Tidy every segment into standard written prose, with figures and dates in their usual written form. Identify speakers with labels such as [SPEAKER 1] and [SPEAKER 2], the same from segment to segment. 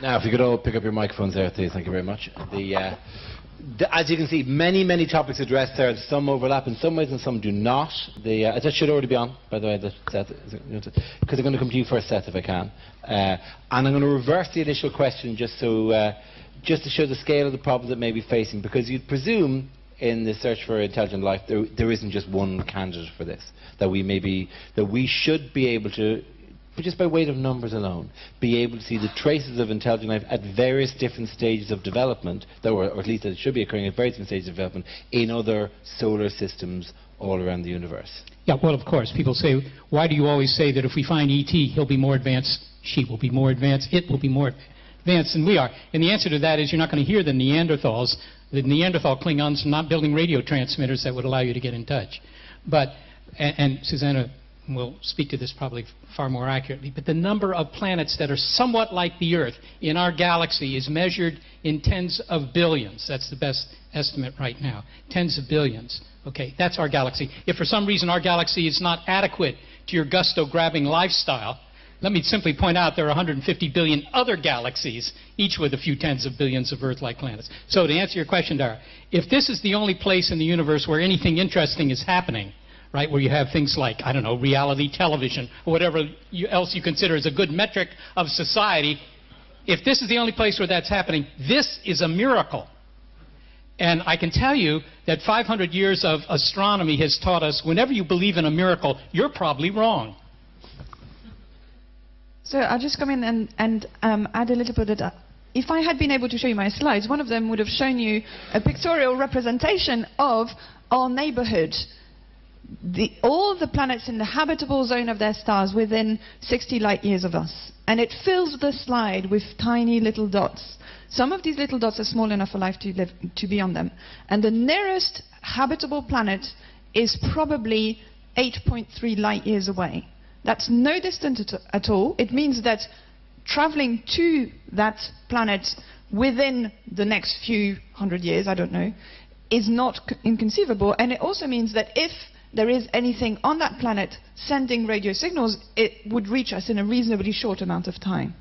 [SPEAKER 1] Now, if you could all pick up your microphones there, please. Thank you very much. As you can see, many topics addressed there. Some overlap in some ways and some do not. That should already be on, by the way, because I'm going to come to you first, Seth, if I can. And I'm going to reverse the initial question just to show the scale of the problems that may be facing, because you'd presume in the search for intelligent life there isn't just one candidate for this, that we should be able to, but just by weight of numbers alone, be able to see the traces of intelligent life at various different stages of development, or at least that it should be occurring at various different stages of development in other solar systems all around the universe.
[SPEAKER 2] Yeah, well, of course, people say, why do you always say that if we find E.T., he'll be more advanced, she will be more advanced, it will be more advanced than we are? And the answer to that is you're not going to hear the Neanderthals. The Neanderthal Klingons are not building radio transmitters that would allow you to get in touch. But, and Suzanne will speak to this probably far more accurately, but the number of planets that are somewhat like the Earth in our galaxy is measured in tens of billions. That's the best estimate right now. Tens of billions. Okay, that's our galaxy. If for some reason our galaxy is not adequate to your gusto-grabbing lifestyle, let me simply point out there are 150 billion other galaxies, each with a few tens of billions of Earth-like planets. So to answer your question, Dara, if this is the only place in the universe where anything interesting is happening, right, where you have things like, I don't know, reality television, or whatever else you consider as a good metric of society, if this is the only place where that's happening, this is a miracle. And I can tell you that 500 years of astronomy has taught us whenever you believe in a miracle, you're probably wrong.
[SPEAKER 3] So I'll just come in and add a little bit of that. If I had been able to show you my slides, one of them would have shown you a pictorial representation of our neighborhood. All the planets in the habitable zone of their stars within 60 light years of us. And it fills the slide with tiny little dots. Some of these little dots are small enough for life to be on them. And the nearest habitable planet is probably 8.3 light years away. That's no distance at all. It means that traveling to that planet within the next few hundred years, I don't know, is not inconceivable. And it also means that if there is anything on that planet sending radio signals, it would reach us in a reasonably short amount of time.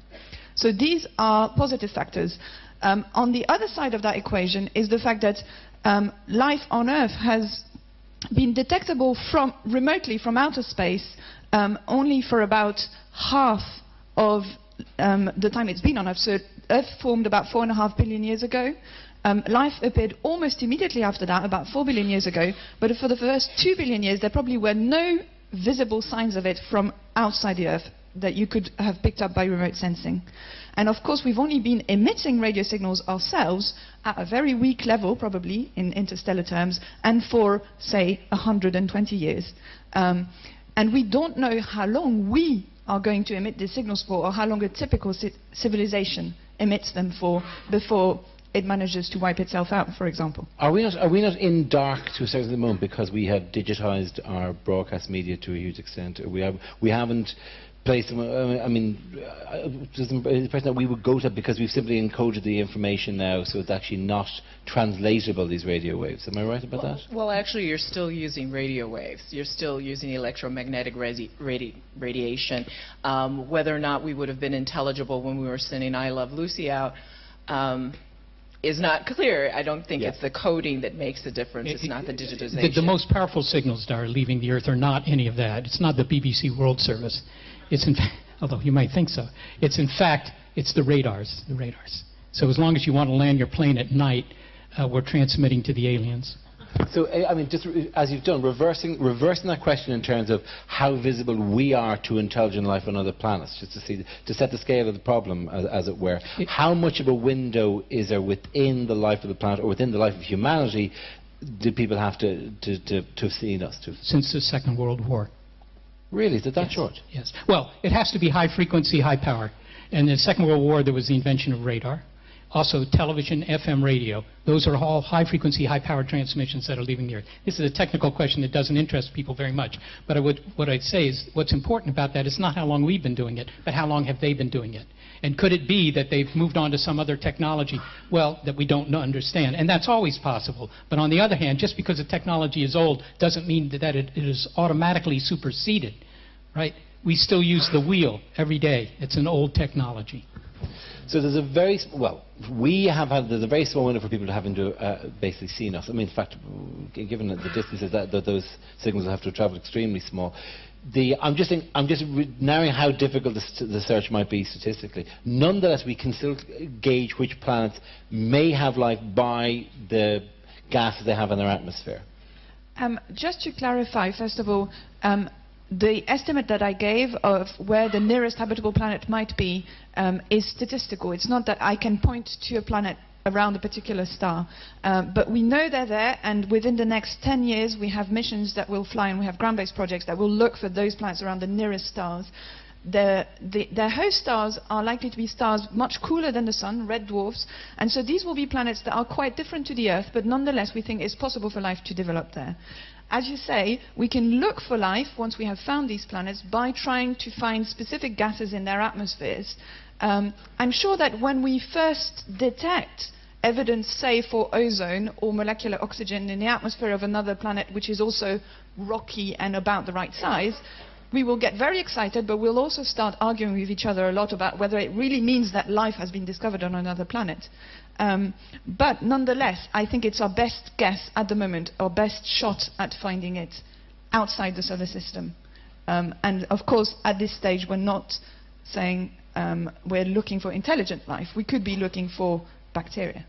[SPEAKER 3] So these are positive factors. On the other side of that equation is the fact that life on Earth has been detectable remotely from outer space only for about half of the time it's been on Earth. So Earth formed about 4.5 billion years ago. Life appeared almost immediately after that, about 4 billion years ago, but for the first 2 billion years there probably were no visible signs of it from outside the Earth that you could have picked up by remote sensing. And of course we've only been emitting radio signals ourselves at a very weak level, probably in interstellar terms, and for, say, 120 years. And we don't know how long we are going to emit these signals for, or how long a typical civilization emits them for before it manages to wipe itself out, for example.
[SPEAKER 1] Are we not in dark to a certain moment because we have digitized our broadcast media to a huge extent? We haven't placed them. I mean, the impression that we would go to because we've simply encoded the information now, so it's actually not translatable, these radio waves. Am I right about that?
[SPEAKER 4] Well, actually, you're still using radio waves. You're still using electromagnetic radiation. Whether or not we would have been intelligible when we were sending I Love Lucy out is not clear. I don't think it's the coding that makes the difference. It's not the digitization.
[SPEAKER 2] The most powerful signals that are leaving the Earth are not any of that. It's not the BBC World Service. It's in fact, although you might think so, it's in fact, it's the radars. So as long as you want to land your plane at night, we're transmitting to the aliens.
[SPEAKER 1] So, I mean, just as you've done, reversing that question in terms of how visible we are to intelligent life on other planets, just to set the scale of the problem, as it were. How much of a window is there within the life of the planet, or within the life of humanity, do people have to have seen us to?
[SPEAKER 2] Since the Second World War.
[SPEAKER 1] Really? Is it that short?
[SPEAKER 2] Yes. Well, it has to be high frequency, high power. And in the Second World War, there was the invention of radar. Also, television, FM radio. Those are all high-frequency, high-power transmissions that are leaving the Earth. This is a technical question that doesn't interest people very much. But what I'd say is what's important about that is not how long we've been doing it, but how long have they been doing it. And could it be that they've moved on to some other technology, well, that we don't understand? And that's always possible. But on the other hand, just because a technology is old doesn't mean that it is automatically superseded, right? We still use the wheel every day. It's an old technology.
[SPEAKER 1] So there's a very there's a very small window for people to having to basically seen us. I mean, in fact, given the distances that those signals have to travel extremely small. I'm just narrowing how difficult the search might be statistically. Nonetheless, we can still gauge which planets may have life by the gases they have in their atmosphere.
[SPEAKER 3] Just to clarify, first of all, the estimate that I gave of where the nearest habitable planet might be is statistical. It's not that I can point to a planet around a particular star. But we know they're there, and within the next 10 years we have missions that will fly, and we have ground-based projects that will look for those planets around the nearest stars. Their host stars are likely to be stars much cooler than the Sun, red dwarfs, and so these will be planets that are quite different to the Earth, but nonetheless we think it's possible for life to develop there. As you say, we can look for life once we have found these planets by trying to find specific gases in their atmospheres. I'm sure that when we first detect evidence, say, for ozone or molecular oxygen in the atmosphere of another planet which is also rocky and about the right size, we will get very excited, but we'll also start arguing with each other a lot about whether it really means that life has been discovered on another planet. But nonetheless, I think it's our best guess at the moment, our best shot at finding it outside the solar system. And of course, at this stage, we're not saying we're looking for intelligent life. We could be looking for bacteria.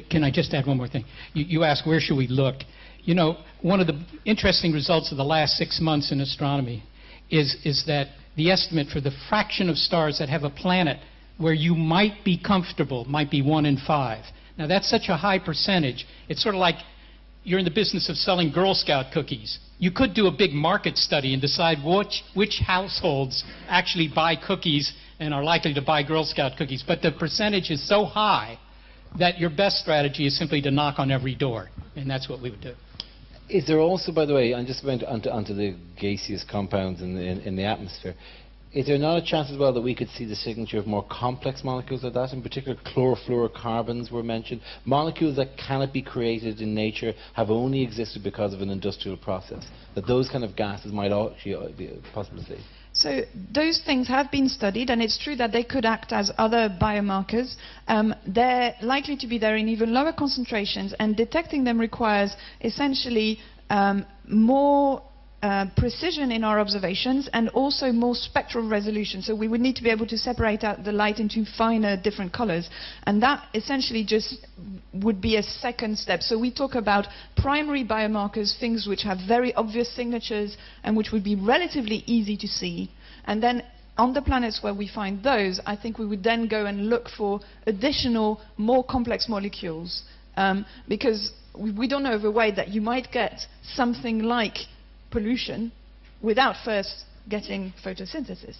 [SPEAKER 2] Can I just add one more thing? You asked where should we look. You know, one of the interesting results of the last 6 months in astronomy is that the estimate for the fraction of stars that have a planet where you might be comfortable might be 1 in 5. Now that's such a high percentage. It's sort of like you're in the business of selling Girl Scout cookies. You could do a big market study and decide which households actually buy cookies and are likely to buy Girl Scout cookies. But the percentage is so high that your best strategy is simply to knock on every door, and that's what we would do.
[SPEAKER 1] Is there also, by the way, I'm just going onto the gaseous compounds in the atmosphere, is there not a chance as well that we could see the signature of more complex molecules like that? In particular, chlorofluorocarbons were mentioned. Molecules that cannot be created in nature, have only existed because of an industrial process. That those kind of gases might actually be possible to see.
[SPEAKER 3] So those things have been studied, and it's true that they could act as other biomarkers. They're likely to be there in even lower concentrations, and detecting them requires essentially more precision in our observations and also more spectral resolution. So we would need to be able to separate out the light into finer, different colors. And that essentially just would be a second step. So we talk about primary biomarkers, things which have very obvious signatures and which would be relatively easy to see. And then on the planets where we find those, I think we would then go and look for additional, more complex molecules. Because we don't know of a way that you might get something like pollution without first getting photosynthesis.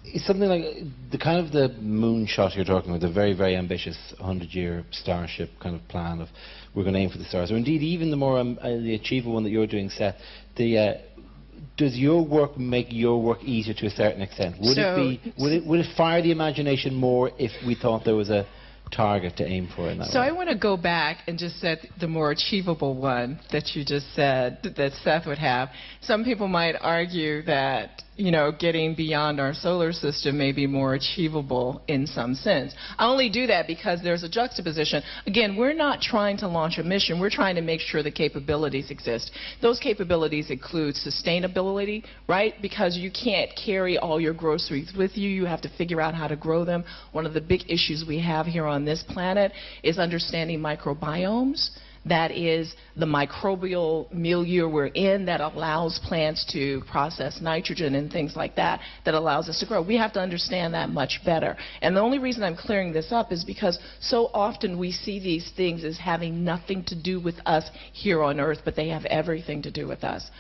[SPEAKER 1] It's something like the kind of the moonshot you're talking about, the very, very ambitious 100-year Starship kind of plan of we're going to aim for the stars, or indeed even the more the achievable one that you're doing, Seth. Does your work make your work easier to a certain extent? Would it fire the imagination more if we thought there was a target to aim for in that
[SPEAKER 4] So
[SPEAKER 1] way?
[SPEAKER 4] I want to go back and just set the more achievable one that you just said that Seth would have. Some people might argue that, you know, getting beyond our solar system may be more achievable in some sense. I only do that because there's a juxtaposition. Again, we're not trying to launch a mission. We're trying to make sure the capabilities exist. Those capabilities include sustainability, right? Because you can't carry all your groceries with you. You have to figure out how to grow them. One of the big issues we have here on this planet is understanding microbiomes. That is the microbial milieu we're in that allows plants to process nitrogen and things like that, that allows us to grow. We have to understand that much better. And the only reason I'm clearing this up is because so often we see these things as having nothing to do with us here on Earth, but they have everything to do with us.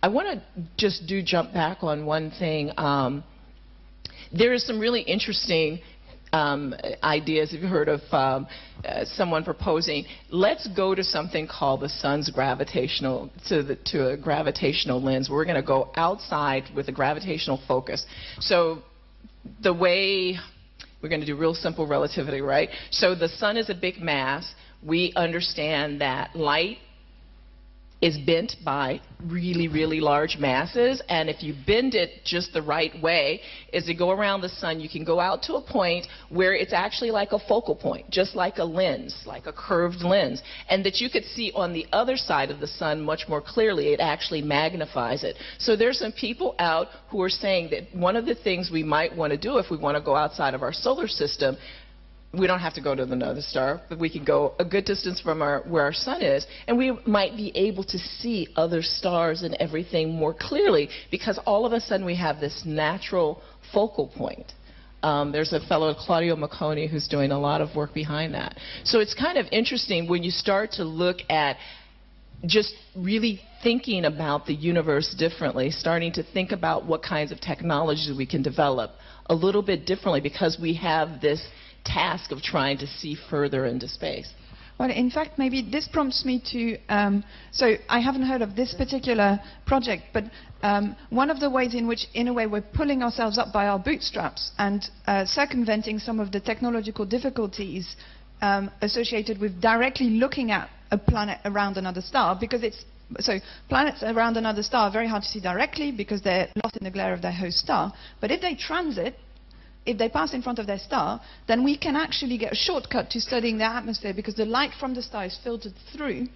[SPEAKER 4] I want to just jump back on one thing. There is some really interesting ideas. If you've heard of someone proposing, let's go to something called the sun's gravitational, to a gravitational lens. We're going to go outside with a gravitational focus. So the way we're going to do real simple relativity, right? So the sun is a big mass. We understand that light is bent by really, really large masses, and if you bend it just the right way, as you go around the sun, you can go out to a point where it's actually like a focal point, just like a lens, like a curved lens, and that you could see on the other side of the sun much more clearly. It actually magnifies it. So there's some people out who are saying that one of the things we might want to do if we want to go outside of our solar system, we don't have to go to another star, but we can go a good distance from where our sun is, and we might be able to see other stars and everything more clearly, because all of a sudden we have this natural focal point. There's a fellow, Claudio Macconi, who's doing a lot of work behind that. So it's kind of interesting when you start to look at just really thinking about the universe differently, starting to think about what kinds of technologies we can develop a little bit differently, because we have this task of trying to see further into space.
[SPEAKER 3] Well, in fact, maybe this prompts me to, so I haven't heard of this particular project, but one of the ways in which, in a way, we're pulling ourselves up by our bootstraps and circumventing some of the technological difficulties associated with directly looking at a planet around another star, because so planets around another star are very hard to see directly because they're lost in the glare of their host star, but if they transit, if they pass in front of their star, then we can actually get a shortcut to studying their atmosphere, because the light from the star is filtered through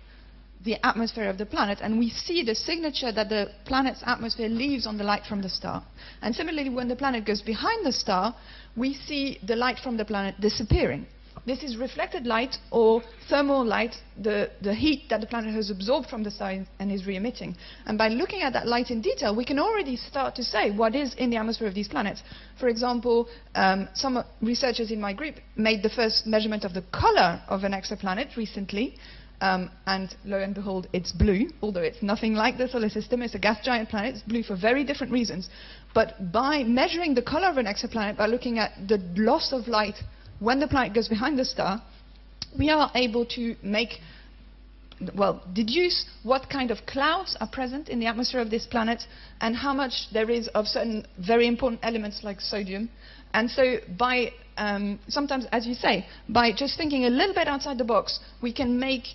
[SPEAKER 3] the atmosphere of the planet, and we see the signature that the planet's atmosphere leaves on the light from the star. And similarly, when the planet goes behind the star, we see the light from the planet disappearing. This is reflected light or thermal light, the heat that the planet has absorbed from the star and is re-emitting. And by looking at that light in detail, we can already start to say what is in the atmosphere of these planets. For example, some researchers in my group made the first measurement of the color of an exoplanet recently, and lo and behold, it's blue, although it's nothing like the solar system. It's a gas giant planet. It's blue for very different reasons. But by measuring the color of an exoplanet, by looking at the loss of light when the planet goes behind the star, we are able to deduce what kind of clouds are present in the atmosphere of this planet and how much there is of certain very important elements like sodium. And so by, sometimes, as you say, by just thinking a little bit outside the box, we can make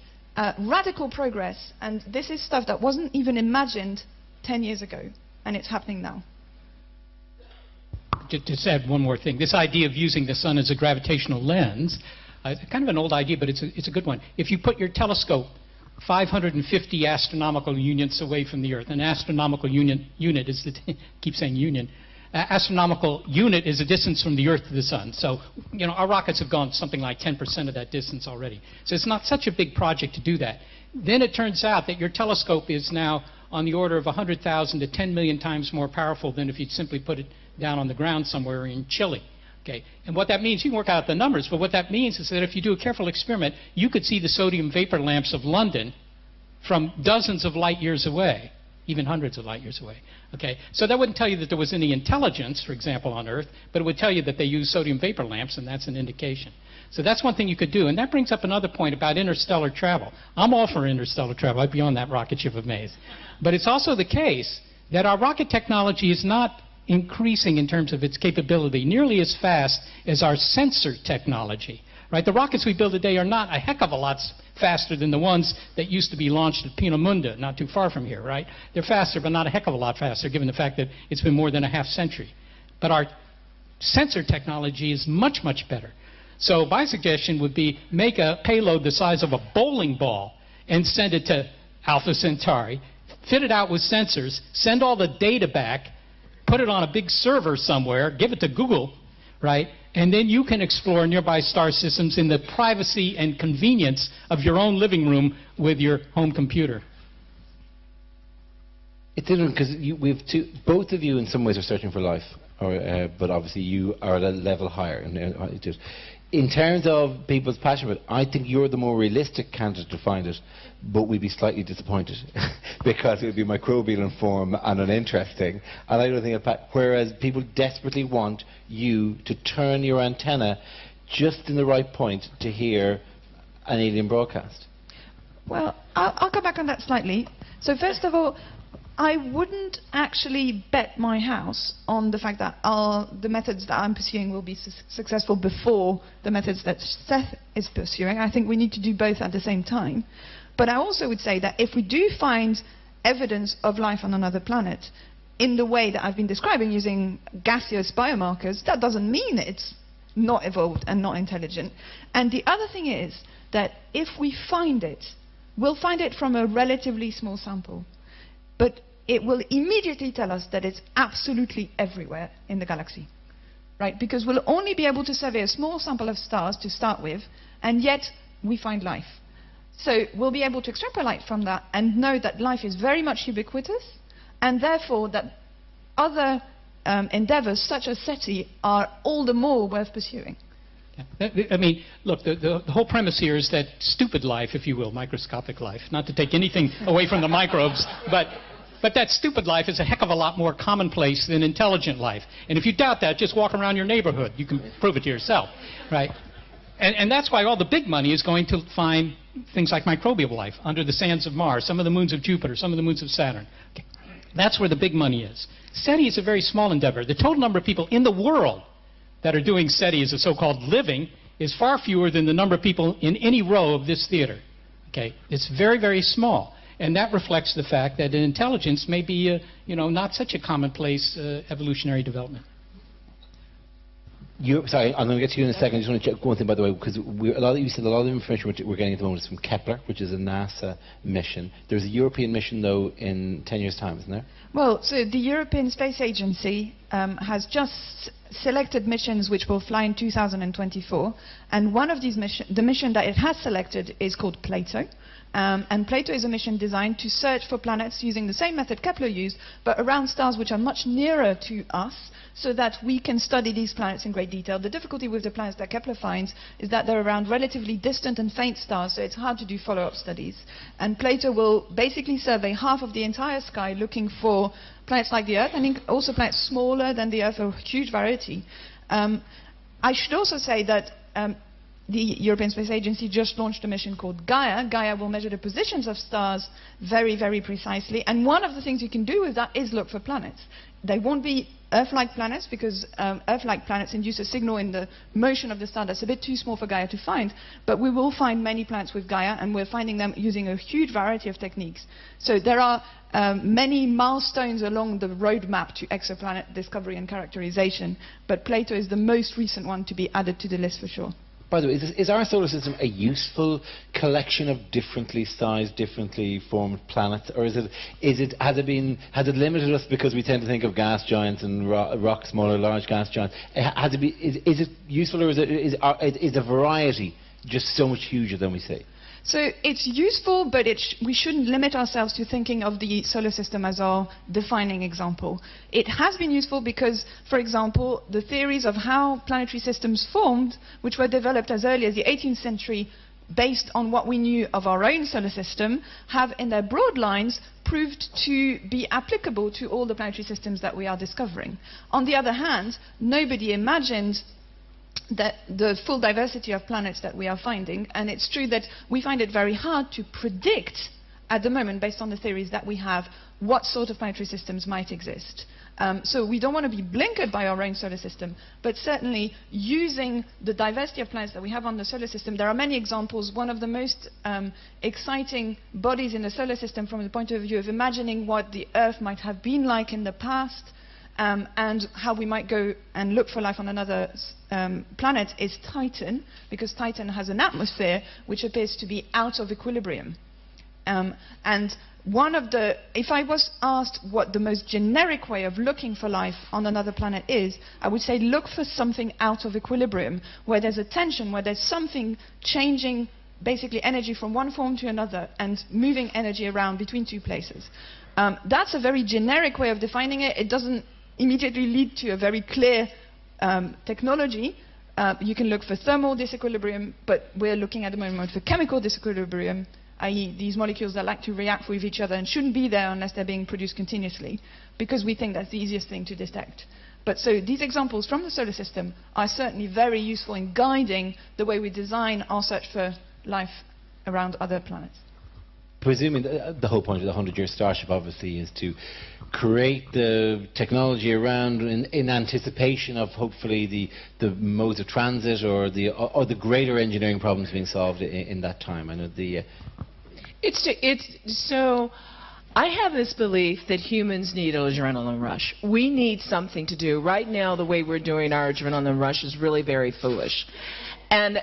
[SPEAKER 3] radical progress. And this is stuff that wasn't even imagined 10 years ago, and it's happening now.
[SPEAKER 2] Just add one more thing. This idea of using the sun as a gravitational lens, kind of an old idea, but it's a good one. If you put your telescope 550 astronomical units away from the Earth, an astronomical unit is keep saying union. Astronomical unit is the distance from the Earth to the sun. So, you know, our rockets have gone something like 10% of that distance already. So it's not such a big project to do that. Then it turns out that your telescope is now on the order of 100,000 to 10 million times more powerful than if you'd simply put it down on the ground somewhere in Chile. Okay. And what that means, you can work out the numbers, but what that means is that if you do a careful experiment, you could see the sodium vapor lamps of London from dozens of light years away, even hundreds of light years away. Okay. So that wouldn't tell you that there was any intelligence, for example, on Earth, but it would tell you that they use sodium vapor lamps, and that's an indication. So that's one thing you could do. And that brings up another point about interstellar travel. I'm all for interstellar travel. I'd be on that rocket ship of Mae's. But it's also the case that our rocket technology is not increasing in terms of its capability nearly as fast as our sensor technology. Right? The rockets we build today are not a heck of a lot faster than the ones that used to be launched at Peenemünde, not too far from here, right? They're faster, but not a heck of a lot faster, given the fact that it's been more than a half century. But our sensor technology is much, much better. So my suggestion would be make a payload the size of a bowling ball and send it to Alpha Centauri, fit it out with sensors, send all the data back, put it on a big server somewhere, give it to Google, right? And then you can explore nearby star systems in the privacy and convenience of your own living room with your home computer.
[SPEAKER 1] It's interesting because both of you in some ways are searching for life, but obviously you are at a level higher. In terms of people's passion, but I think you're the more realistic candidate to find it, but we'd be slightly disappointed because it would be microbial in form and uninteresting. And I don't think whereas people desperately want you to turn your antenna just in the right point to hear an alien broadcast.
[SPEAKER 3] Well, I'll go back on that slightly. So first of all, I wouldn't actually bet my house on the fact that the methods that I'm pursuing will be successful before the methods that Seth is pursuing. I think we need to do both at the same time. But I also would say that if we do find evidence of life on another planet in the way that I've been describing using gaseous biomarkers, that doesn't mean it's not evolved and not intelligent. And the other thing is that if we find it, we'll find it from a relatively small sample. But it will immediately tell us that it's absolutely everywhere in the galaxy. Right? Because we'll only be able to survey a small sample of stars to start with, and yet we find life. So we'll be able to extrapolate from that and know that life is very much ubiquitous, and therefore that other endeavors such as SETI are all the more worth pursuing.
[SPEAKER 2] Yeah. I mean, look, the whole premise here is that stupid life, if you will, microscopic life, not to take anything away from the microbes, but that stupid life is a heck of a lot more commonplace than intelligent life. And if you doubt that, just walk around your neighborhood. You can prove it to yourself, right? And that's why all the big money is going to find things like microbial life under the sands of Mars, some of the moons of Jupiter, some of the moons of Saturn. Okay. That's where the big money is. SETI is a very small endeavor. The total number of people in the world that are doing SETI as a so-called living is far fewer than the number of people in any row of this theater. Okay? It's very, very small. And that reflects the fact that intelligence may be, not such a commonplace evolutionary development.
[SPEAKER 1] Sorry, I'm going to get to you in a second. I just want to check one thing, by the way, because you said a lot of the information we're getting at the moment is from Kepler, which is a NASA mission. There's a European mission, though, in 10 years' time, isn't there?
[SPEAKER 3] Well, so the European Space Agency has just selected missions which will fly in 2024, and one of these the mission that it has selected is called Plato. And Plato is a mission designed to search for planets using the same method Kepler used, but around stars which are much nearer to us, so that we can study these planets in great detail. The difficulty with the planets that Kepler finds is that they're around relatively distant and faint stars, so it's hard to do follow-up studies. And Plato will basically survey half of the entire sky looking for planets like the Earth, and also planets smaller than the Earth, a huge variety. I should also say that the European Space Agency just launched a mission called Gaia. Gaia will measure the positions of stars very, very precisely. And one of the things you can do with that is look for planets. They won't be Earth-like planets, because Earth-like planets induce a signal in the motion of the star that's a bit too small for Gaia to find. But we will find many planets with Gaia, and we're finding them using a huge variety of techniques. So there are many milestones along the roadmap to exoplanet discovery and characterization. But Plato is the most recent one to be added to the list for sure.
[SPEAKER 1] By the way, is our solar system a useful collection of differently sized, differently formed planets, or has it limited us because we tend to think of gas giants and rock smaller, large gas giants? Is it useful, or is the variety just so much huger than we say?
[SPEAKER 3] So it's useful, but we shouldn't limit ourselves to thinking of the solar system as our defining example. It has been useful because, for example, the theories of how planetary systems formed, which were developed as early as the 18th century, based on what we knew of our own solar system, have in their broad lines proved to be applicable to all the planetary systems that we are discovering. On the other hand, nobody imagined that the full diversity of planets that we are finding, and it's true that we find it very hard to predict at the moment, based on the theories that we have, what sort of planetary systems might exist. So we don't want to be blinkered by our own solar system, but certainly using the diversity of planets that we have on the solar system, there are many examples. One of the most exciting bodies in the solar system from the point of view of imagining what the Earth might have been like in the past, and how we might go and look for life on another planet, is Titan, because Titan has an atmosphere which appears to be out of equilibrium. And if I was asked what the most generic way of looking for life on another planet is, I would say look for something out of equilibrium, where there's a tension, where there's something changing basically energy from one form to another and moving energy around between two places. That's a very generic way of defining it. It doesn't immediately lead to a very clear technology. You can look for thermal disequilibrium, but we're looking at the moment for chemical disequilibrium, i.e. these molecules that like to react with each other and shouldn't be there unless they're being produced continuously, because we think that's the easiest thing to detect. But so these examples from the solar system are certainly very useful in guiding the way we design our search for life around other planets.
[SPEAKER 1] Presuming the whole point of the 100-year Starship, obviously, is to create the technology around in anticipation of hopefully the modes of transit or the greater engineering problems being solved in that time. I know
[SPEAKER 4] So I have this belief that humans need an adrenaline rush. We need something to do. Right now, the way we're doing our adrenaline rush is really very foolish. And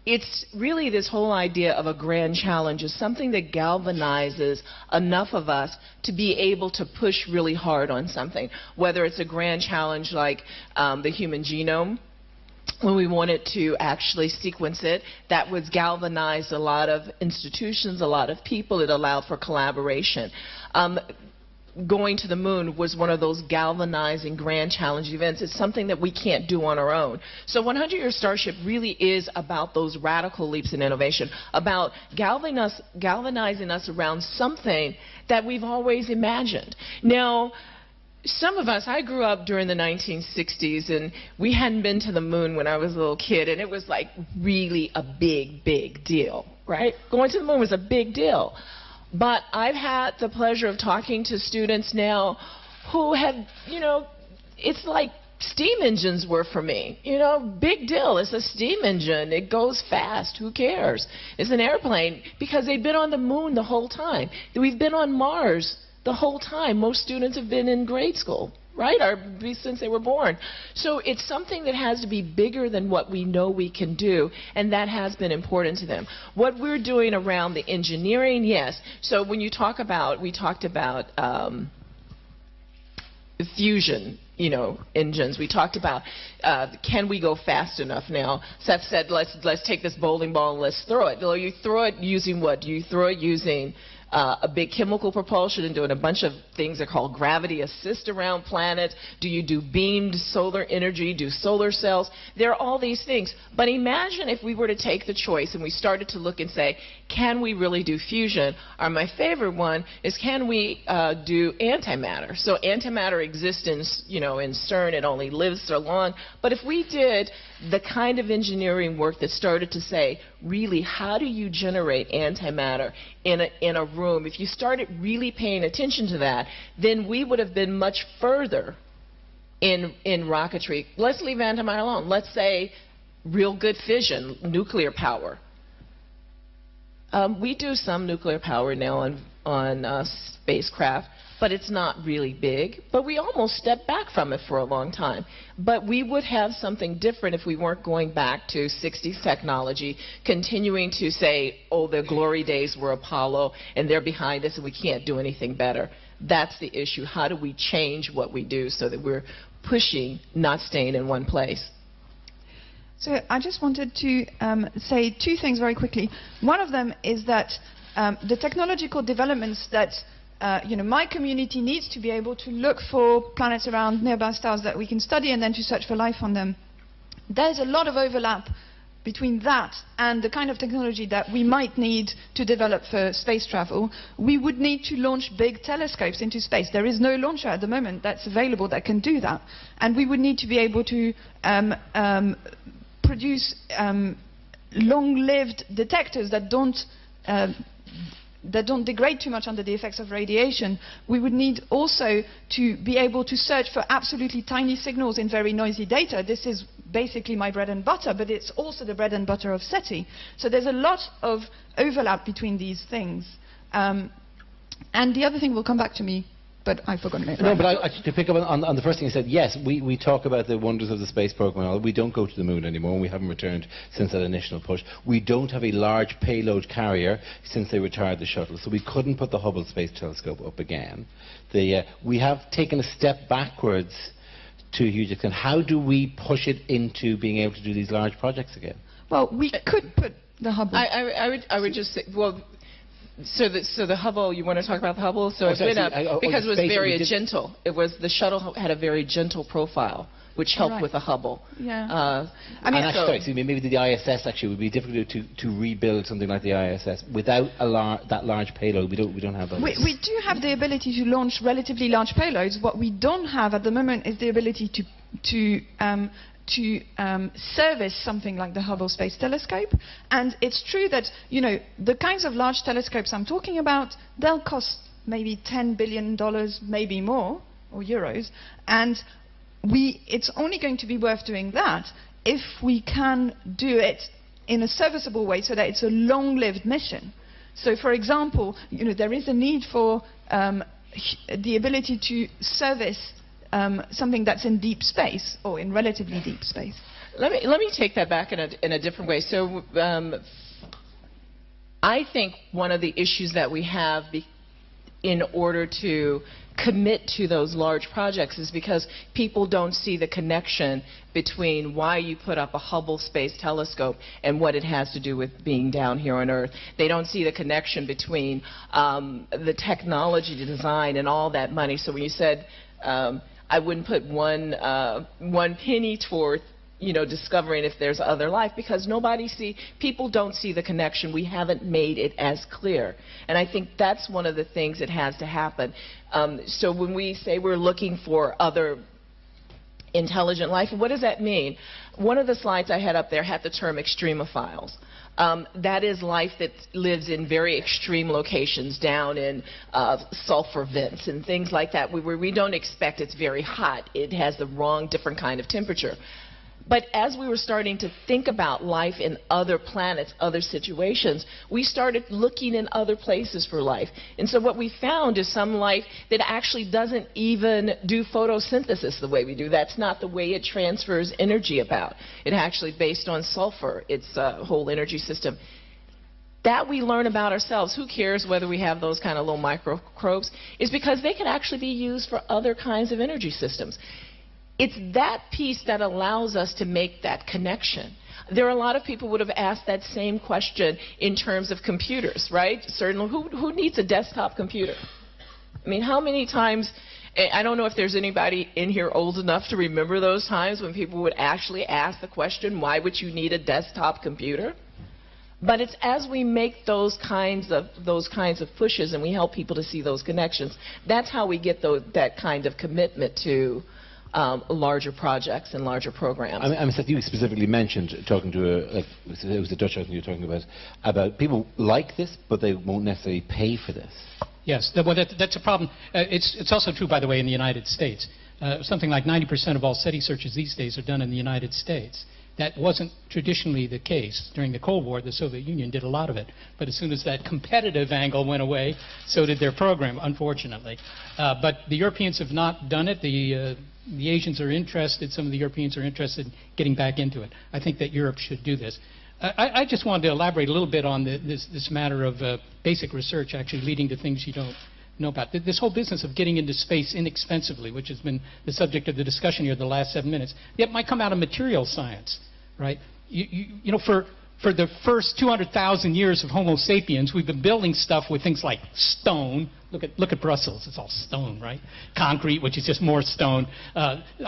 [SPEAKER 4] it's really this whole idea of a grand challenge is something that galvanizes enough of us to be able to push really hard on something, whether it's a grand challenge like the human genome. When we wanted to actually sequence it, that was galvanized a lot of institutions, a lot of people. It allowed for collaboration. Going to the moon was one of those galvanizing grand challenge events. It's something that we can't do on our own. So 100-Year Starship really is about those radical leaps in innovation, about galvanizing us around something that we've always imagined. Now, some of us, I grew up during the 1960s, and we hadn't been to the moon when I was a little kid, and it was like really a big, big deal, right? Going to the moon was a big deal. But I've had the pleasure of talking to students now who have, you know, it's like steam engines were for me. You know, big deal. It's a steam engine. It goes fast. Who cares? It's an airplane, because they've been on the moon the whole time. We've been on Mars the whole time. Most students have been in grade school, right? Or since they were born. So it's something that has to be bigger than what we know we can do, and that has been important to them. What we're doing around the engineering, yes. So when you talk about, we talked about fusion, you know, engines. We talked about can we go fast enough now? Seth said, let's take this bowling ball and let's throw it. Well, you throw it using what? Do you throw it using a big chemical propulsion and doing a bunch of things that are called gravity assist around planets? Do you do beamed solar energy, do solar cells? There are all these things. But imagine if we were to take the choice and we started to look and say, can we really do fusion? Or my favorite one is, can we do antimatter? So antimatter exists in, you know, in CERN. It only lives so long. But if we did the kind of engineering work that started to say, really, how do you generate antimatter in a room? If you started really paying attention to that, then we would have been much further in rocketry. Let's leave antimatter alone. Let's say real good fission, nuclear power. We do some nuclear power now on spacecraft, but it's not really big. But we almost stepped back from it for a long time. But we would have something different if we weren't going back to 60s technology, continuing to say, oh, the glory days were Apollo, and they're behind us, and we can't do anything better. That's the issue. How do we change what we do so that we're pushing, not staying in one place?
[SPEAKER 3] So I just wanted to say two things very quickly. One of them is that the technological developments that you know, my community needs to be able to look for planets around nearby stars that we can study and then to search for life on them. There's a lot of overlap between that and the kind of technology that we might need to develop for space travel. We would need to launch big telescopes into space. There is no launcher at the moment that's available that can do that. And we would need to be able to produce long-lived detectors that don't degrade too much under the effects of radiation. We would need also to be able to search for absolutely tiny signals in very noisy data. This is basically my bread and butter, but it's also the bread and butter of SETI. So there's a lot of overlap between these things. And the other thing will come back to me, but I've forgotten it.
[SPEAKER 1] No, but to pick up on the first thing you said, yes, we talk about the wonders of the space program and all. We don't go to the moon anymore, and we haven't returned since that initial push. We don't have a large payload carrier since they retired the shuttle, so we couldn't put the Hubble Space Telescope up again. We have taken a step backwards to a huge extent. How do we push it into being able to do these large projects again?
[SPEAKER 3] Well, we could put the Hubble.
[SPEAKER 4] I would just say, well, so the Hubble, you want to talk about the Hubble? So it went up because it was very gentle. It was, the shuttle had a very gentle profile, which helped with the Hubble.
[SPEAKER 3] Yeah.
[SPEAKER 1] I mean, actually, maybe the ISS actually would be difficult to rebuild something like the ISS without that large payload. We don't have that.
[SPEAKER 3] We do have the ability to launch relatively large payloads. What we don't have at the moment is the ability to service something like the Hubble Space Telescope. And it's true that, you know, the kinds of large telescopes I'm talking about, they'll cost maybe $10 billion, maybe more, or euros. And it's only going to be worth doing that if we can do it in a serviceable way so that it's a long-lived mission. So, for example, there is a need for the ability to service something that's in deep space or in relatively deep space.
[SPEAKER 4] Let me take that back in a different way. So I think one of the issues that we have in order to commit to those large projects is because people don't see the connection between why you put up a Hubble Space Telescope and what it has to do with being down here on Earth. They don't see the connection between the technology to design and all that money. So when you said I wouldn't put one penny toward discovering if there's other life, because people don't see the connection. We haven't made it as clear. And I think that's one of the things that has to happen. So when we say we're looking for other intelligent life, what does that mean? One of the slides I had up there had the term extremophiles. That is life that lives in very extreme locations, down in sulfur vents and things like that, where we don't expect it's very hot. It has the wrong, different kind of temperature. But as we were starting to think about life in other planets, other situations, we started looking in other places for life. And so what we found is some life that actually doesn't even do photosynthesis the way we do. That's not the way it transfers energy about. It's actually based on sulfur, its whole energy system. That we learn about ourselves. Who cares whether we have those kind of little microbes? Is because they can actually be used for other kinds of energy systems. It's that piece that allows us to make that connection. There are a lot of people who would have asked that same question in terms of computers, right? Certainly, who needs a desktop computer? I mean, how many times, I don't know if there's anybody in here old enough to remember those times when people would actually ask the question, why would you need a desktop computer? But it's as we make those kinds of pushes and we help people to see those connections, that's how we get that kind of commitment to larger projects and larger programs.
[SPEAKER 1] I mean, Seth, you specifically mentioned talking to it was a Dutch person you were talking about people like this, but they won't necessarily pay for this.
[SPEAKER 2] Yes, well, that's a problem. It's also true, by the way, in the United States. Something like 90% of all SETI searches these days are done in the United States. That wasn't traditionally the case. During the Cold War, the Soviet Union did a lot of it. But as soon as that competitive angle went away, so did their program, unfortunately. But the Europeans have not done it. The Asians are interested. Some of the Europeans are interested in getting back into it. I think that Europe should do this. I just wanted to elaborate a little bit on this matter of basic research actually leading to things you don't know about. This whole business of getting into space inexpensively, which has been the subject of the discussion here the last 7 minutes, it might come out of material science, right? You know, for the first 200,000 years of Homo sapiens, we've been building stuff with things like stone. Look at Brussels. It's all stone, right? Concrete, which is just more stone.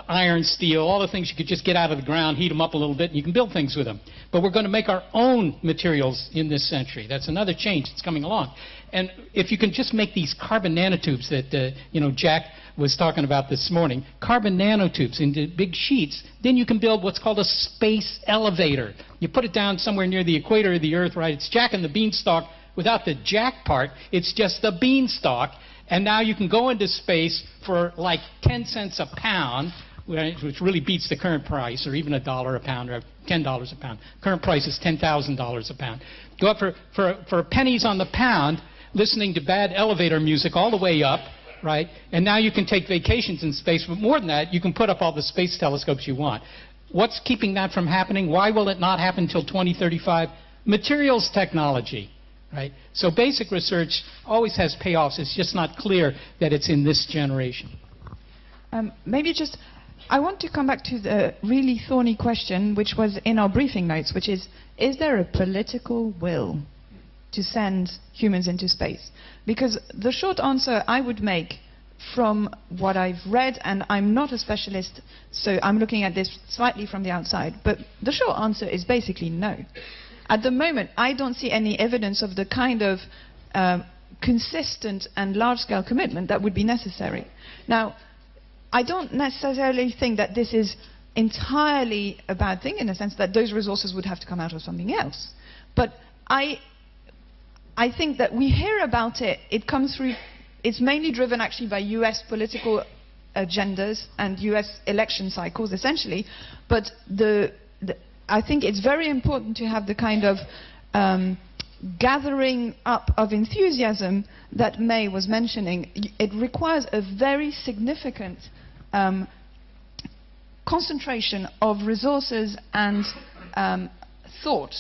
[SPEAKER 2] Iron, steel, all the things you could just get out of the ground, heat them up a little bit, and you can build things with them. But we're going to make our own materials in this century. That's another change that's coming along. And if you can just make these carbon nanotubes that Jack was talking about this morning, carbon nanotubes into big sheets, then you can build what's called a space elevator. You put it down somewhere near the equator of the Earth, right? It's Jack and the Beanstalk. Without the Jack part, it's just the beanstalk. And now you can go into space for like 10 cents a pound, which really beats the current price, or even $1 a pound, or $10 a pound. Current price is $10,000 a pound. Go up for pennies on the pound, listening to bad elevator music all the way up, right? And now you can take vacations in space, but more than that, you can put up all the space telescopes you want. What's keeping that from happening? Why will it not happen until 2035? Materials technology, right? So basic research always has payoffs. It's just not clear that it's in this generation.
[SPEAKER 3] I want to come back to the really thorny question, which was in our briefing notes, which is there a political will to send humans into space? Because the short answer I would make from what I've read, and I'm not a specialist, so I'm looking at this slightly from the outside, but the short answer is basically no. At the moment, I don't see any evidence of the kind of consistent and large-scale commitment that would be necessary. Now, I don't necessarily think that this is entirely a bad thing, in the sense that those resources would have to come out of something else. But I think that we hear about it, it comes through, it's mainly driven actually by US political agendas and US election cycles, essentially. But I think it's very important to have the kind of gathering up of enthusiasm that Mae was mentioning. It requires a very significant concentration of resources and thought,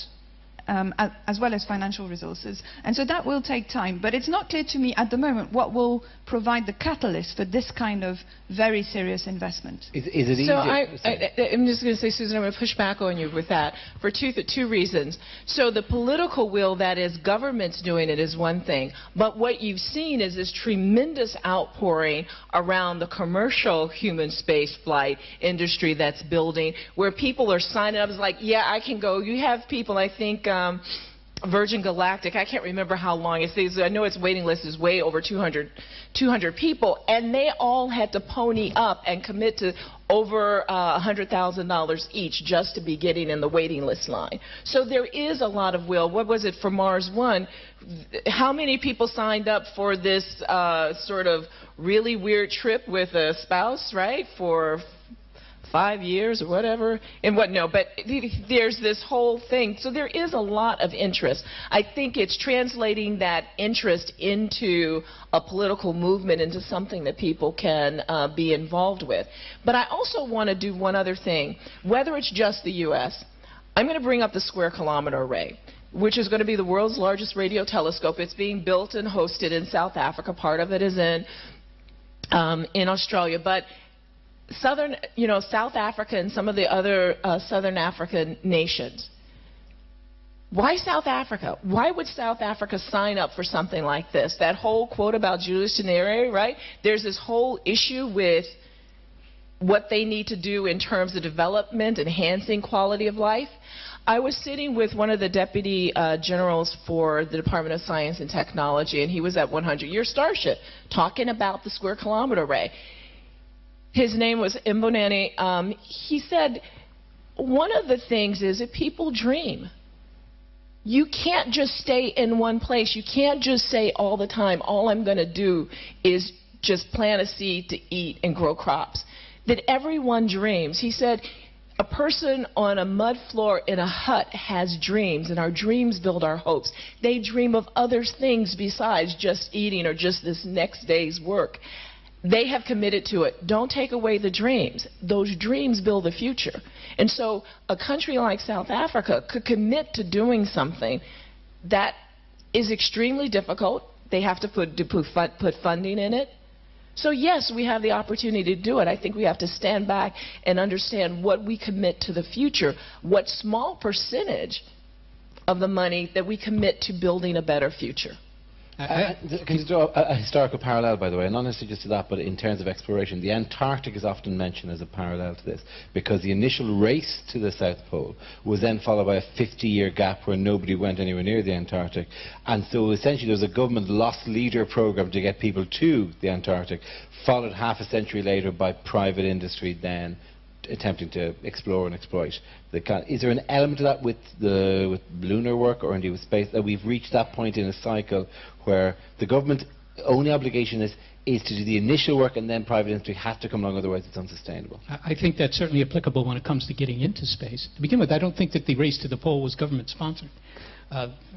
[SPEAKER 3] as well as financial resources. And so that will take time. But it's not clear to me at the moment what will provide the catalyst for this kind of very serious investment.
[SPEAKER 1] Is it easy?
[SPEAKER 4] So I'm just going to say, Susan, I'm going to push back on you with that for two reasons. So the political will, that is, governments doing it, is one thing. But what you've seen is this tremendous outpouring around the commercial human space flight industry that's building, where people are signing up. It's like, yeah, I can go. You have people, I think, Virgin Galactic, I can't remember how long it is. I know its waiting list is way over 200 people, and they all had to pony up and commit to over $100,000 each just to be getting in the waiting list line. So there is a lot of will. What was it for Mars One? How many people signed up for this sort of really weird trip with a spouse, right, for 5 years or whatever, and what, no, but there's this whole thing. So there is a lot of interest. I think it's translating that interest into a political movement, into something that people can be involved with. But I also want to do one other thing. Whether it's just the U.S., I'm going to bring up the Square Kilometre Array, which is going to be the world's largest radio telescope. It's being built and hosted in South Africa. Part of it is in Australia. But South Africa and some of the other Southern African nations. Why South Africa? Why would South Africa sign up for something like this? That whole quote about Julius Nyerere, right? There's this whole issue with what they need to do in terms of development, enhancing quality of life. I was sitting with one of the deputy generals for the Department of Science and Technology, and he was at 100 Year Starship talking about the Square Kilometre Array. His name was Mbonani. He said, one of the things is that people dream. You can't just stay in one place. You can't just say all the time, all I'm going to do is just plant a seed to eat and grow crops. That everyone dreams. He said, a person on a mud floor in a hut has dreams, and our dreams build our hopes. They dream of other things besides just eating or just this next day's work. They have committed to it. Don't take away the dreams. Those dreams build the future. And so a country like South Africa could commit to doing something that is extremely difficult. They have to put funding in it. So yes, we have the opportunity to do it. I think we have to stand back and understand what we commit to the future, what small percentage of the money that we commit to building a better future.
[SPEAKER 1] Can you draw a historical parallel, by the way, not necessarily just to that, but in terms of exploration? The Antarctic is often mentioned as a parallel to this, because the initial race to the South Pole was then followed by a 50-year gap where nobody went anywhere near the Antarctic. And so essentially there was a government lost leader program to get people to the Antarctic, followed half a century later by private industry then attempting to explore and exploit. Is there an element to that with lunar work or indeed with space, that we've reached that point in a cycle where the government's only obligation is to do the initial work and then private industry has to come along, otherwise it's unsustainable?
[SPEAKER 2] I think that's certainly applicable when it comes to getting into space. To begin with, I don't think that the race to the pole was government sponsored.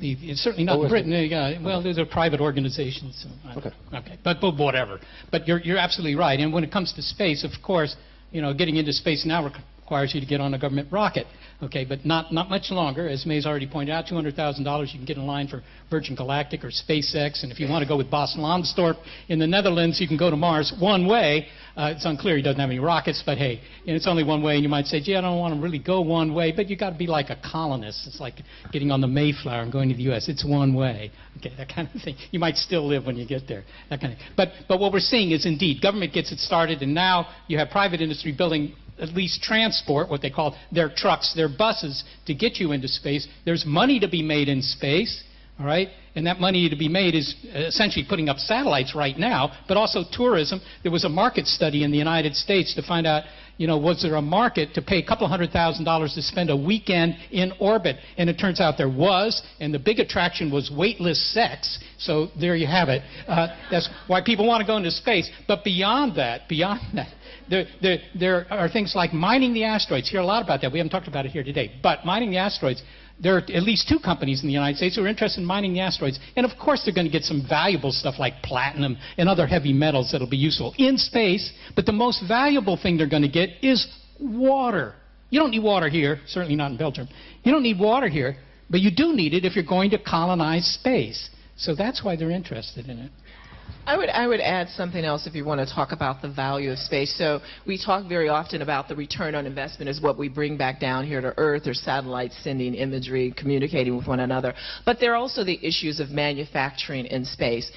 [SPEAKER 2] It's certainly not in Britain. Well, those are private organizations. So okay. But whatever. But you're absolutely right. And when it comes to space, of course, getting into space now requires you to get on a government rocket. Okay, but not much longer. As Mae's already pointed out, $200,000 you can get in line for Virgin Galactic or SpaceX. And if you want to go with Bas Lansdorp in the Netherlands, you can go to Mars one way. It's unclear he doesn't have any rockets, but hey, it's only one way. And you might say, gee, I don't want to really go one way, but you got to be like a colonist. It's like getting on the Mayflower and going to the U.S. It's one way. Okay, that kind of thing. You might still live when you get there. That kind of. But what we're seeing is indeed government gets it started, and now you have private industry building at least transport, what they call their trucks, their buses, to get you into space. There's money to be made in space, all right? And that money to be made is essentially putting up satellites right now, but also tourism. There was a market study in the United States to find out, was there a market to pay a couple $100,000 to spend a weekend in orbit? And it turns out there was, and the big attraction was weightless sex. So there you have it. That's why people want to go into space. But beyond that, there are things like mining the asteroids. Hear a lot about that. We haven't talked about it here today. But mining the asteroids, there are at least 2 companies in the United States who are interested in mining the asteroids. And of course they're going to get some valuable stuff like platinum and other heavy metals that will be useful in space. But the most valuable thing they're going to get is water. You don't need water here, certainly not in Belgium. You don't need water here, but you do need it if you're going to colonize space. So that's why they're interested in it.
[SPEAKER 4] I would add something else if you want to talk about the value of space. So we talk very often about the return on investment is what we bring back down here to Earth, or satellites sending imagery, communicating with one another. But there are also the issues of manufacturing in space.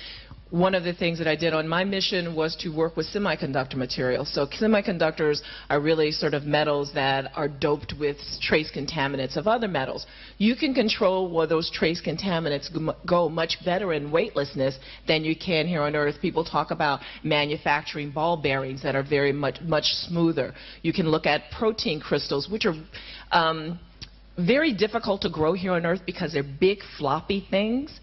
[SPEAKER 4] One of the things that I did on my mission was to work with semiconductor materials. So semiconductors are really sort of metals that are doped with trace contaminants of other metals. You can control where those trace contaminants go much better in weightlessness than you can here on Earth. People talk about manufacturing ball bearings that are very much smoother. You can look at protein crystals, which are very difficult to grow here on Earth because they're big, floppy things.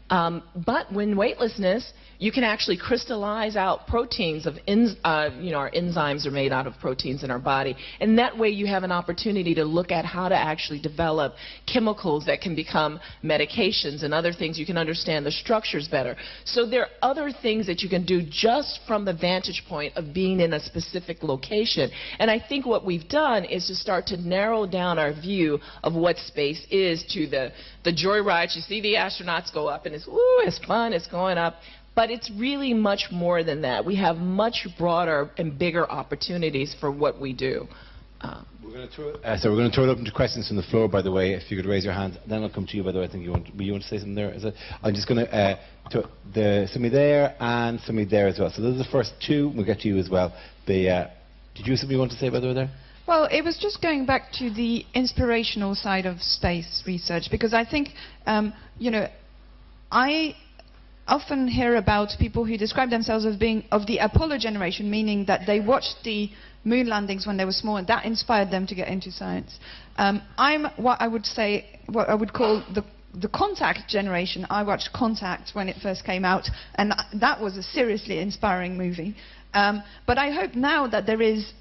[SPEAKER 4] But when weightlessness, you can actually crystallize out proteins of, our enzymes are made out of proteins in our body. And that way you have an opportunity to look at how to actually develop chemicals that can become medications and other things. You can understand the structures better. So there are other things that you can do just from the vantage point of being in a specific location. And I think what we've done is to start to narrow down our view of what space is to the joyride. You see the astronauts go up and it's fun, it's going up. But it's really much more than that. We have much broader and bigger opportunities for what we do.
[SPEAKER 1] We're going to throw it open to questions from the floor, by the way. If you could raise your hand, then I'll come to you. By the way, I think you want to say something there. I'm just going to somebody there and somebody there as well. So those are the first 2. We'll get to you as well. Did you have something you want to say, by the way, there?
[SPEAKER 3] Well, it was just going back to the inspirational side of space research, because I think, I often hear about people who describe themselves as being of the Apollo generation, meaning that they watched the moon landings when they were small and that inspired them to get into science. I'm what I would call the Contact generation. I watched Contact when it first came out, and that was a seriously inspiring movie. But I hope now that there is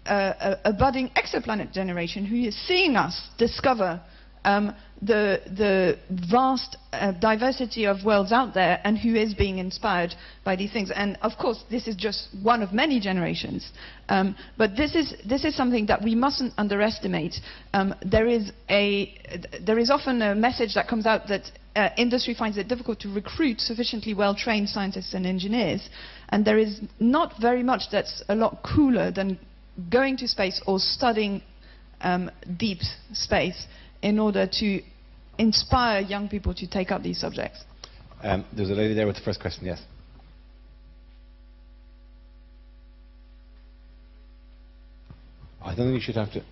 [SPEAKER 3] a budding exoplanet generation who is seeing us discover the vast diversity of worlds out there, and who is being inspired by these things. And of course this is just one of many generations, but this is something that we mustn't underestimate. There is often a message that comes out that industry finds it difficult to recruit sufficiently well-trained scientists and engineers, and there is not very much that's a lot cooler than going to space or studying deep space in order to inspire young people to take up these subjects.
[SPEAKER 1] There's a lady there with the first question, yes. I don't think you should have to.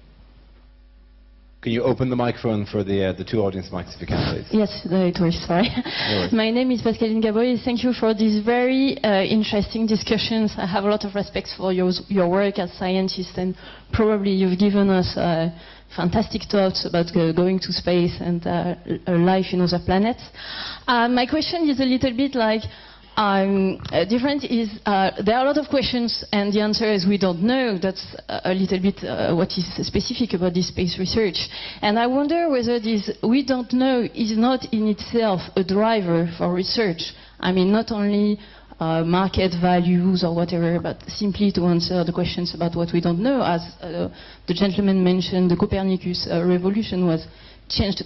[SPEAKER 1] Can you open the microphone for the 2 audience mics if you can, please?
[SPEAKER 5] Yes, it works, sorry.
[SPEAKER 1] No
[SPEAKER 5] My name is Pascaline Gabriel. Thank you for these very interesting discussions. I have a lot of respect for your work as scientists, and probably you've given us fantastic thoughts about going to space and life in other planets. My question is a little bit like, different is, there are a lot of questions and the answer is we don't know. That's a little bit what is specific about this space research. And I wonder whether this we don't know is not in itself a driver for research. I mean, not only market values or whatever, but simply to answer the questions about what we don't know. As the gentleman mentioned, the Copernicus revolution was changed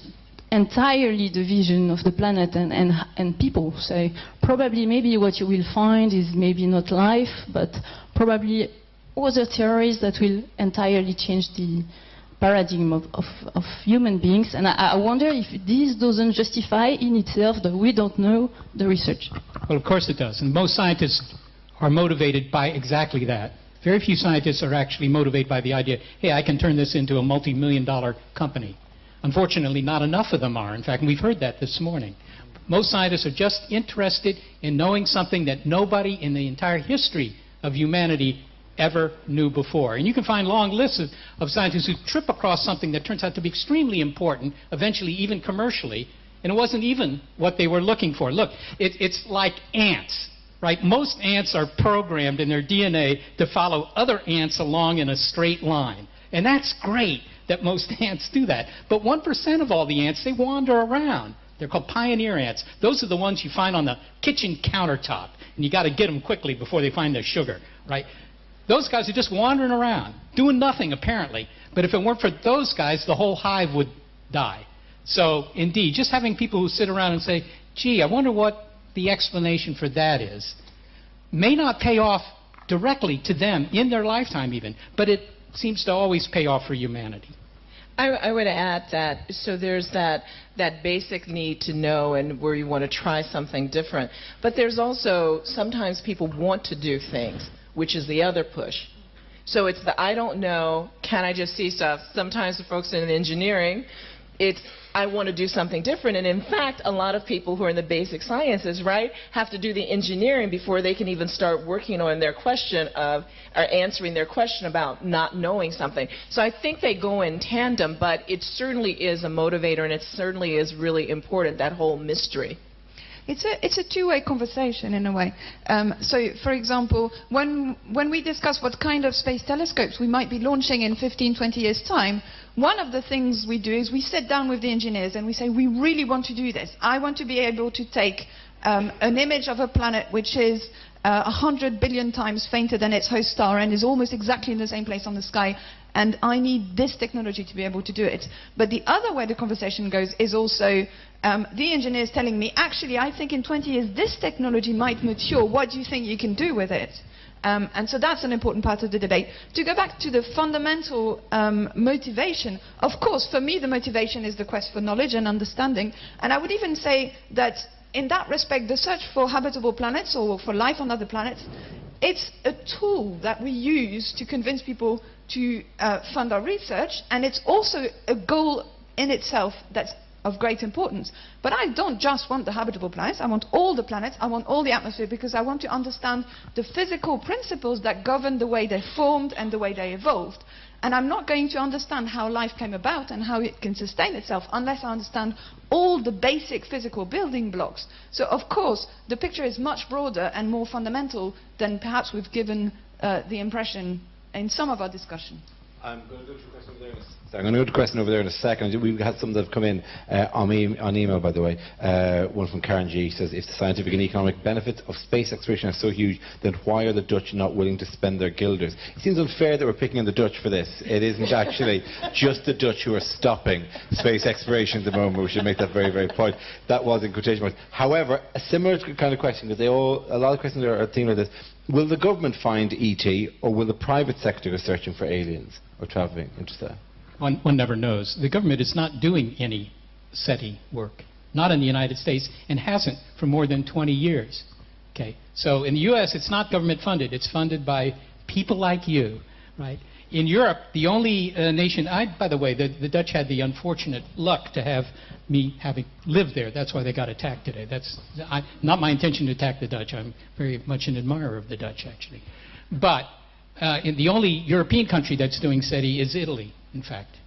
[SPEAKER 5] entirely the vision of the planet and people. So probably maybe what you will find is maybe not life, but probably other theories that will entirely change the paradigm of human beings. And I wonder if this doesn't justify in itself that we don't know the research.
[SPEAKER 2] Well, of course it does. And most scientists are motivated by exactly that. Very few scientists are actually motivated by the idea, hey, I can turn this into a multi-million-dollar company. Unfortunately, not enough of them are. In fact, we've heard that this morning. Most scientists are just interested in knowing something that nobody in the entire history of humanity ever knew before. And you can find long lists of scientists who trip across something that turns out to be extremely important, eventually even commercially, And it wasn't even what they were looking for. Look, it's like ants, right? Most ants are programmed in their DNA to follow other ants along in a straight line. And that's great that most ants do that. But 1% of all the ants, they wander around. They're called pioneer ants. Those are the ones you find on the kitchen countertop. And you got to get them quickly before they find their sugar, right? Those guys are just wandering around, doing nothing apparently. But if it weren't for those guys, the whole hive would die. So indeed, just having people who sit around and say, gee, I wonder what the explanation for that is, may not pay off directly to them in their lifetime even, but it seems to always pay off for humanity.
[SPEAKER 4] I would add that, so there's that basic need to know and where you want to try something different. But there's also, sometimes people want to do things, which is the other push. So it's the I don't know, can I just see stuff? Sometimes the folks in engineering, it's I want to do something different. And in fact, a lot of people who are in the basic sciences, right, have to do the engineering before they can even start working on their question of, or answering their question about not knowing something. So I think they go in tandem, but it certainly is a motivator, and it certainly is really important, that whole mystery.
[SPEAKER 3] It's a two-way conversation in a way. So, for example, when we discuss what kind of space telescopes we might be launching in 15, 20 years' time, one of the things we do is we sit down with the engineers and we say, we really want to do this. I want to be able to take an image of a planet which is 100 billion times fainter than its host star and is almost exactly in the same place on the sky, and I need this technology to be able to do it. But the other way the conversation goes is also the engineers telling me, actually, I think in 20 years this technology might mature. What do you think you can do with it? And so that's an important part of the debate. To go back to the fundamental motivation, of course, for me, the motivation is the quest for knowledge and understanding. And I would even say that in that respect, the search for habitable planets or for life on other planets, it's a tool that we use to convince people to fund our research, and it's also a goal in itself that's of great importance. But I don't just want the habitable planets, I want all the planets, I want all the atmosphere, because I want to understand the physical principles that govern the way they formed and the way they evolved. And I'm not going to understand how life came about and how it can sustain itself unless I understand all the basic physical building blocks. So of course, the picture is much broader and more fundamental than perhaps we've given the impression in some of our discussion.
[SPEAKER 1] I'm going to go to a question over there. I'm going to go to a question over there in a second. We've had some that have come in on email, by the way. One from Karen G. says, if the scientific and economic benefits of space exploration are so huge, then why are the Dutch not willing to spend their guilders? It seems unfair that we're picking on the Dutch for this. It isn't actually just the Dutch who are stopping space exploration at the moment. We should make that very, very point. That was in quotation marks. However, a similar kind of question, because a lot of questions are themed like this. Will the government find ET, or will the private sector go searching for aliens or traveling interstellar?
[SPEAKER 2] One never knows. The government is not doing any SETI work, not in the United States, and hasn't for more than 20 years. Okay? So in the U.S., it's not government funded. It's funded by people like you, right? In Europe, the only nation, by the way, the Dutch had the unfortunate luck to have me having lived there. That's why they got attacked today. That's not my intention to attack the Dutch. I'm very much an admirer of the Dutch, actually. But the only European country that's doing SETI is Italy, in fact,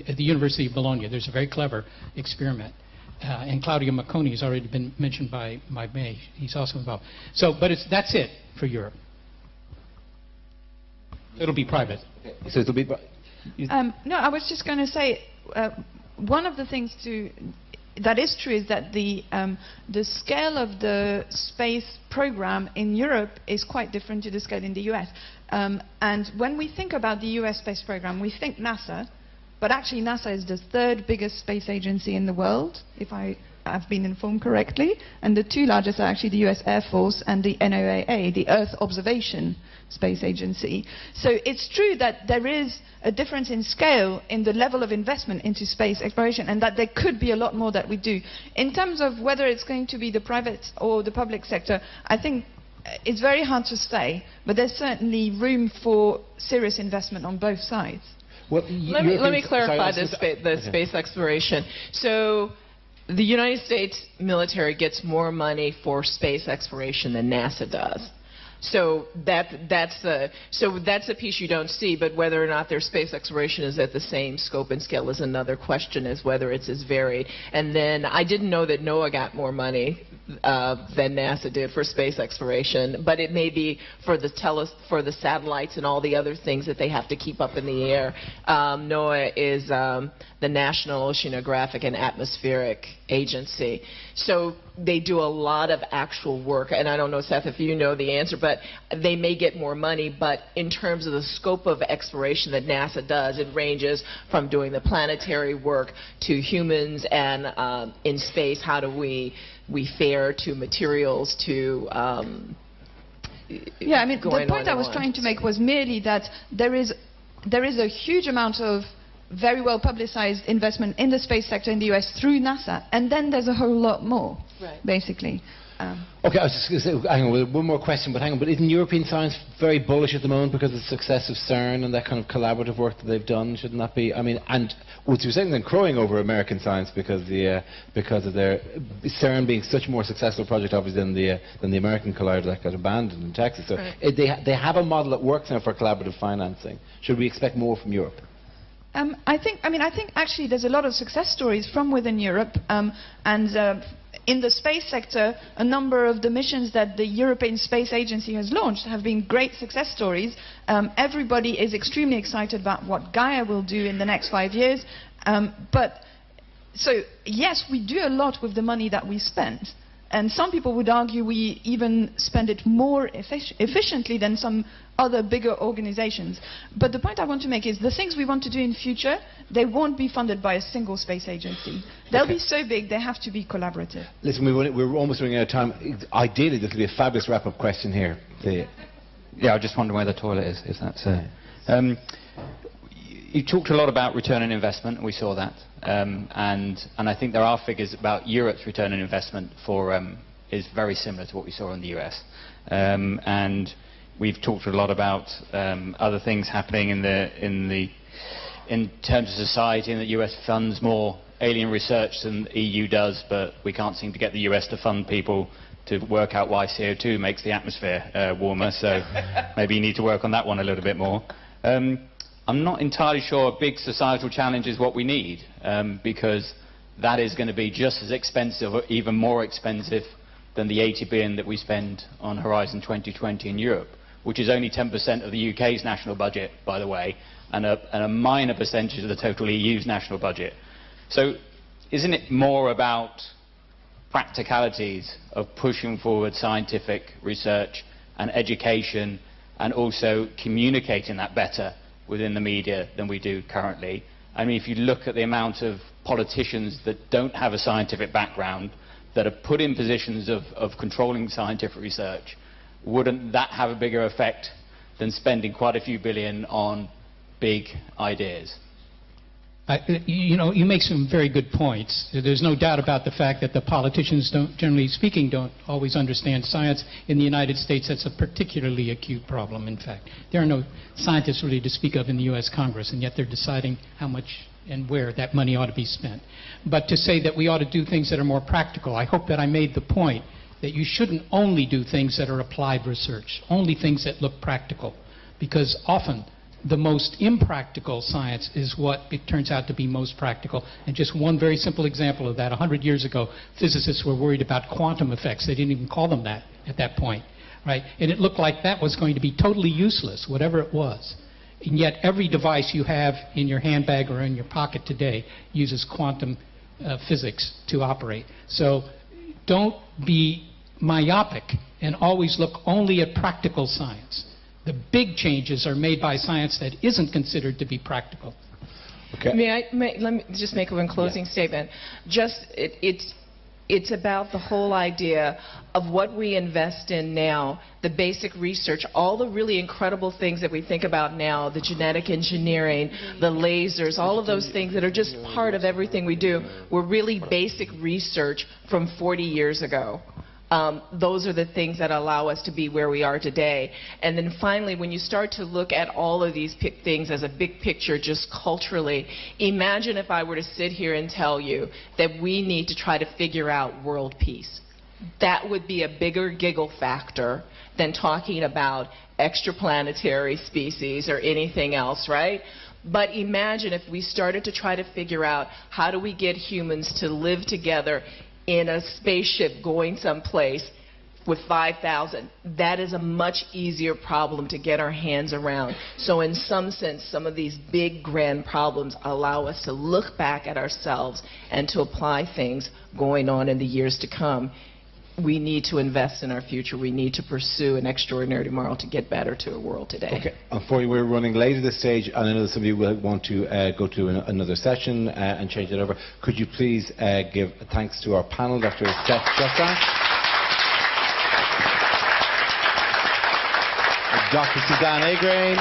[SPEAKER 2] at the University of Bologna. There's a very clever experiment. And Claudio Macconi has already been mentioned by Mae. He's also involved. So, but that's it for Europe. It'll be private.
[SPEAKER 1] So it'll be.
[SPEAKER 3] No, I was just going to say one of the things that is true is that the scale of the space program in Europe is quite different to the scale in the US. And when we think about the US space program, we think NASA, but actually NASA is the third biggest space agency in the world, if I have been informed correctly, and the two largest are actually the US Air Force and the NOAA, the Earth Observation Space Agency. So it's true that there is a difference in scale in the level of investment into space exploration, and that there could be a lot more that we do. In terms of whether it's going to be the private or the public sector, I think it's very hard to say, but there's certainly room for serious investment on both sides.
[SPEAKER 1] Well,
[SPEAKER 4] let me clarify the space exploration. So the United States military gets more money for space exploration than NASA does. So that's the piece you don't see, but whether or not their space exploration is at the same scope and scale is another question, is whether it's as varied. And then I didn't know that NOAA got more money than NASA did for space exploration, but it may be for the satellites and all the other things that they have to keep up in the air. NOAA is the National Oceanographic and Atmospheric Agency. So they do a lot of actual work, and I don't know, Seth, if you know the answer, but they may get more money, but in terms of the scope of exploration that NASA does, it ranges from doing the planetary work to humans and in space, how do we fare to materials to
[SPEAKER 3] yeah, I mean, the point I was trying to make was merely that there is a huge amount of very well publicized investment in the space sector in the US through NASA, and then there's a whole lot more, basically.
[SPEAKER 1] Okay, I was just going to say, hang on, one more question, but hang on, but isn't European science very bullish at the moment because of the success of CERN and that kind of collaborative work that they've done? Shouldn't that be, I mean, and what you're saying then crowing over American science because of their CERN being such a more successful project obviously than the American collider that got abandoned in Texas. So they have a model that works now for collaborative financing. Should we expect more from Europe?
[SPEAKER 3] I think actually there's a lot of success stories from within Europe, and in the space sector, a number of the missions that the European Space Agency has launched have been great success stories. Everybody is extremely excited about what Gaia will do in the next 5 years. So yes, we do a lot with the money that we spend. And some people would argue we even spend it more efficiently than some other bigger organizations. But the point I want to make is the things we want to do in future, they won't be funded by a single space agency. They'll be so big, they have to be collaborative.
[SPEAKER 1] Listen, we're almost running out of time. Ideally, this would be a fabulous wrap-up question here.
[SPEAKER 6] Yeah, I just wonder where the toilet is, if that's you talked a lot about return on investment, and we saw that. And I think there are figures about Europe's return on investment for is very similar to what we saw in the US. And we've talked a lot about other things happening in terms of society, and the US funds more alien research than the EU does, but we can't seem to get the US to fund people to work out why CO2 makes the atmosphere warmer. So maybe you need to work on that one a little bit more. I'm not entirely sure a big societal challenge is what we need, because that is going to be just as expensive, or even more expensive, than the 80 billion that we spend on Horizon 2020 in Europe, which is only 10% of the UK's national budget, by the way, and a minor percentage of the total EU's national budget. So isn't it more about practicalities of pushing forward scientific research and education, and also communicating that better within the media than we do currently? I mean, if you look at the amount of politicians that don't have a scientific background, that are put in positions of controlling scientific research, wouldn't that have a bigger effect than spending quite a few billion on big ideas?
[SPEAKER 2] You know, you make some very good points. There's no doubt about the fact that the politicians don't, generally speaking, don't always understand science. In the United States, that's a particularly acute problem, in fact. There are no scientists really to speak of in the U.S. Congress, and yet they're deciding how much and where that money ought to be spent. But to say that we ought to do things that are more practical, I hope that I made the point that you shouldn't only do things that are applied research, only things that look practical, because often the most impractical science is what it turns out to be most practical. And just one very simple example of that: 100 years ago, physicists were worried about quantum effects. They didn't even call them that at that point, right? And it looked like that was going to be totally useless, whatever it was. And yet every device you have in your handbag or in your pocket today uses quantum physics to operate. So don't be myopic and always look only at practical science. The big changes are made by science that isn't considered to be practical.
[SPEAKER 4] Okay. Let me just make one closing statement. It's about the whole idea of what we invest in now, the basic research, all the really incredible things that we think about now, the genetic engineering, the lasers, all of those things that are just part of everything we do, were really basic research from 40 years ago. Those are the things that allow us to be where we are today. And then finally, when you start to look at all of these things as a big picture, just culturally, imagine if I were to sit here and tell you that we need to try to figure out world peace. that would be a bigger giggle factor than talking about extraplanetary species or anything else, right? But imagine if we started to try to figure out how do we get humans to live together in a spaceship going someplace with 5,000. That is a much easier problem to get our hands around. So in some sense, some of these big, grand problems allow us to look back at ourselves and to apply things going on in the years to come. We need to invest in our future. We need to pursue an extraordinary tomorrow to get better to a world today.
[SPEAKER 1] Okay. Unfortunately, we're running late at this stage, and I know that somebody will want to go to another session and change it over. Could you please give thanks to our panel, Dr. Seth Shostak, Dr. Suzanne Aigrain,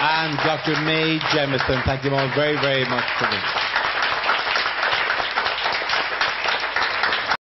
[SPEAKER 1] and Dr. Mae Jemison. Thank you all very, very much for this.